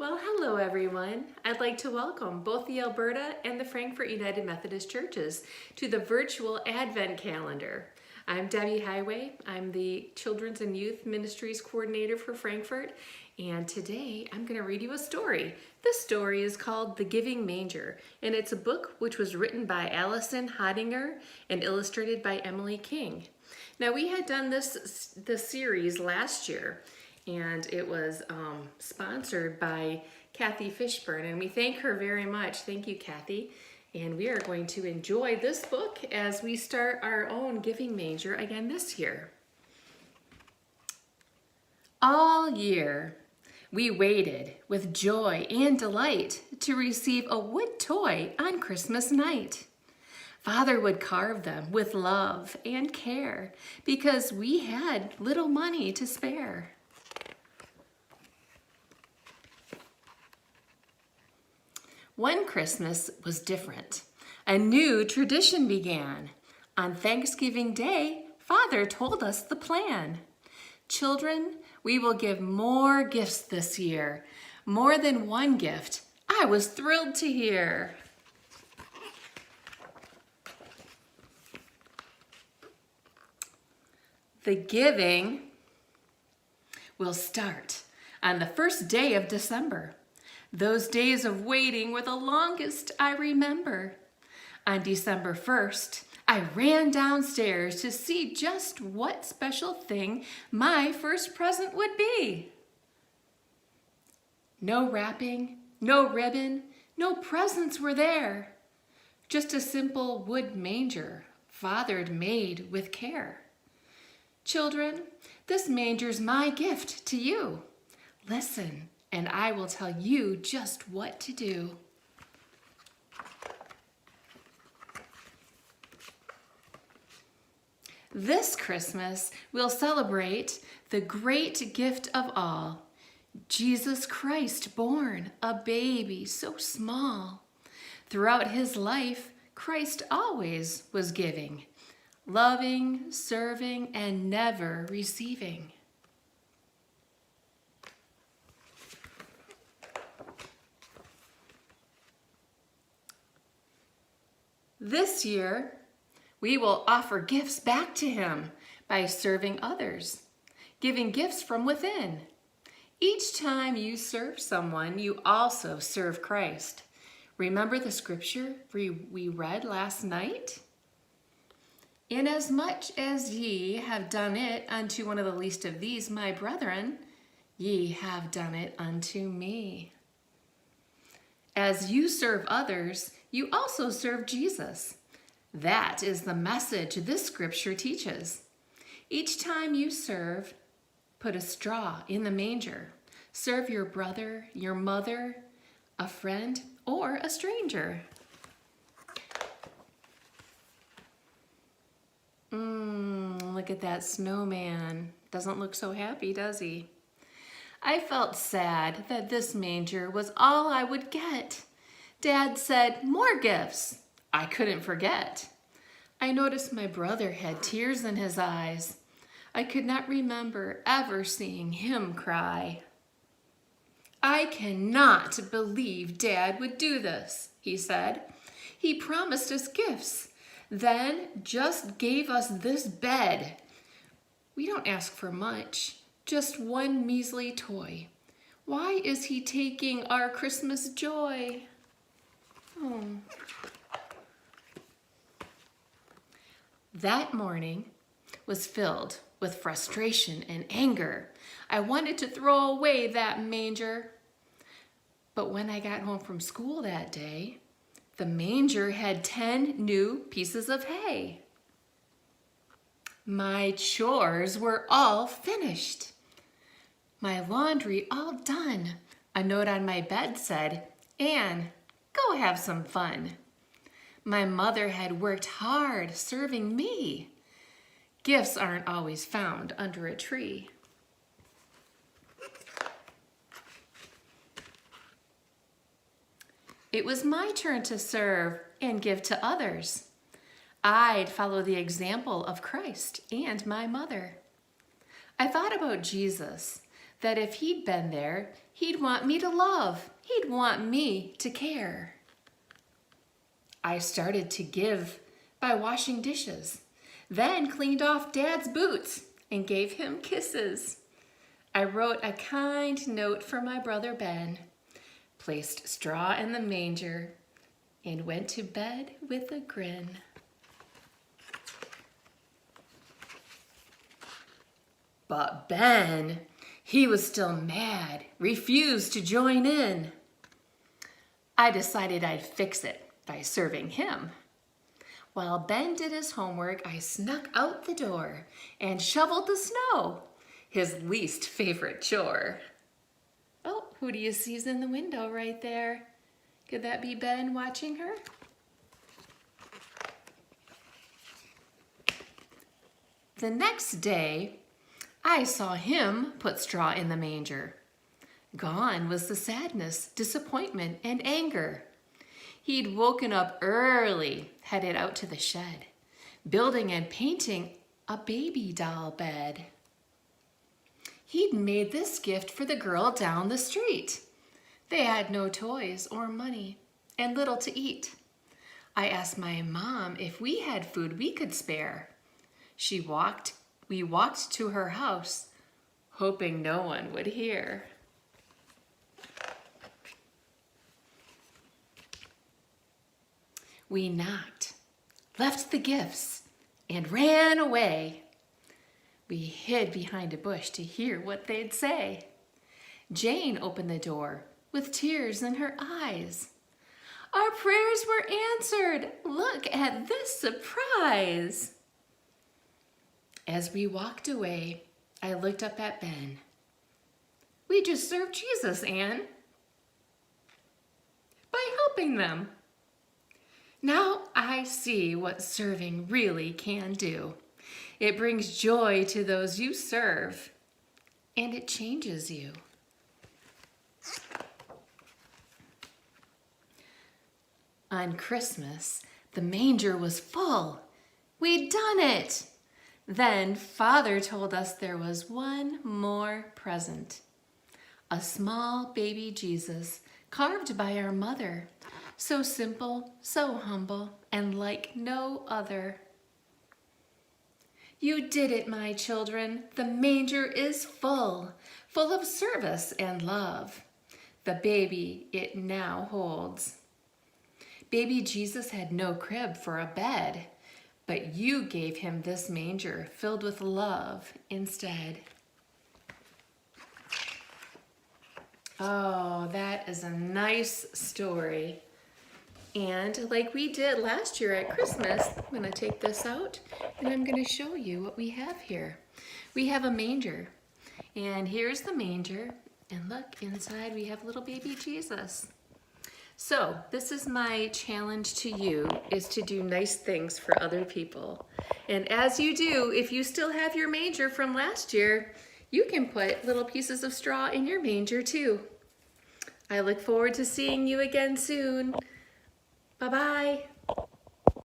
Well, hello everyone. I'd like to welcome both the Alberta and the Frankfort United Methodist Churches to the virtual Advent calendar. I'm Debbie Highway. I'm the Children's and Youth Ministries Coordinator for Frankfort, and today I'm going to read you a story. This story is called The Giving Manger, and it's a book which was written by Allison Hodinger and illustrated by Emily King. Now, we had done this series last year, and it was sponsored by Kathy Fishburne, and we thank her very much. Thank you, Kathy. And we are going to enjoy this book as we start our own Giving Manger again this year. All year, we waited with joy and delight to receive a wood toy on Christmas night. Father would carve them with love and care because we had little money to spare. One Christmas was different. A new tradition began. On Thanksgiving Day, Father told us the plan. Children, we will give more gifts this year. More than one gift. I was thrilled to hear. The giving will start on the first day of December. Those days of waiting were the longest I remember. On December 1st, I ran downstairs to see just what special thing my first present would be. No wrapping, no ribbon, no presents were there. Just a simple wood manger Father'd made with care. Children, this manger's my gift to you. Listen, and I will tell you just what to do. This Christmas, we'll celebrate the great gift of all, Jesus Christ born, a baby so small. Throughout his life, Christ always was giving, loving, serving, and never receiving. This year, we will offer gifts back to him by serving others, giving gifts from within. Each time you serve someone, you also serve Christ. Remember the scripture we read last night? Inasmuch as ye have done it unto one of the least of these, my brethren, ye have done it unto me. As you serve others, you also serve Jesus. That is the message this scripture teaches. Each time you serve, put a straw in the manger. Serve your brother, your mother, a friend, or a stranger. Look at that snowman. Doesn't look so happy, does he? I felt sad that this manger was all I would get. Dad said, more gifts. I couldn't forget. I noticed my brother had tears in his eyes. I could not remember ever seeing him cry. I cannot believe Dad would do this, he said. He promised us gifts, then just gave us this bed. We don't ask for much, just one measly toy. Why is he taking our Christmas joy? That morning was filled with frustration and anger. I wanted to throw away that manger. But when I got home from school that day, the manger had 10 new pieces of hay. My chores were all finished. My laundry all done. A note on my bed said, Anne, go have some fun. My mother had worked hard serving me. Gifts aren't always found under a tree. It was my turn to serve and give to others. I'd follow the example of Christ and my mother. I thought about Jesus, that if he'd been there, he'd want me to love. He'd want me to care. I started to give by washing dishes, then cleaned off Dad's boots and gave him kisses. I wrote a kind note for my brother Ben, placed straw in the manger, and went to bed with a grin. But Ben, he was still mad, refused to join in. I decided I'd fix it by serving him. While Ben did his homework, I snuck out the door and shoveled the snow, his least favorite chore. Oh, who do you see's in the window right there? Could that be Ben watching her? The next day, I saw him put straw in the manger. Gone was the sadness, disappointment, and anger. He'd woken up early, headed out to the shed, building and painting a baby doll bed. He'd made this gift for the girl down the street. They had no toys or money and little to eat. I asked my mom if we had food we could spare. We walked to her house, hoping no one would hear. We knocked, left the gifts, and ran away. We hid behind a bush to hear what they'd say. Jane opened the door with tears in her eyes. Our prayers were answered. Look at this surprise. As we walked away, I looked up at Ben. We just served Jesus, Anne, by helping them. Now I see what serving really can do. It brings joy to those you serve, and it changes you. On Christmas, the manger was full. We'd done it. Then Father told us there was one more present. A small baby Jesus carved by our mother. So simple, so humble, and like no other. You did it, my children. The manger is full of service and love. The baby it now holds. Baby Jesus had no crib for a bed, but you gave him this manger filled with love instead. Oh, that is a nice story. And like we did last year at Christmas, I'm going to take this out and I'm going to show you what we have here. We have a manger, and here's the manger, and look, inside we have little baby Jesus. So this is my challenge to you, is to do nice things for other people. And as you do, if you still have your manger from last year, you can put little pieces of straw in your manger too. I look forward to seeing you again soon. Bye-bye.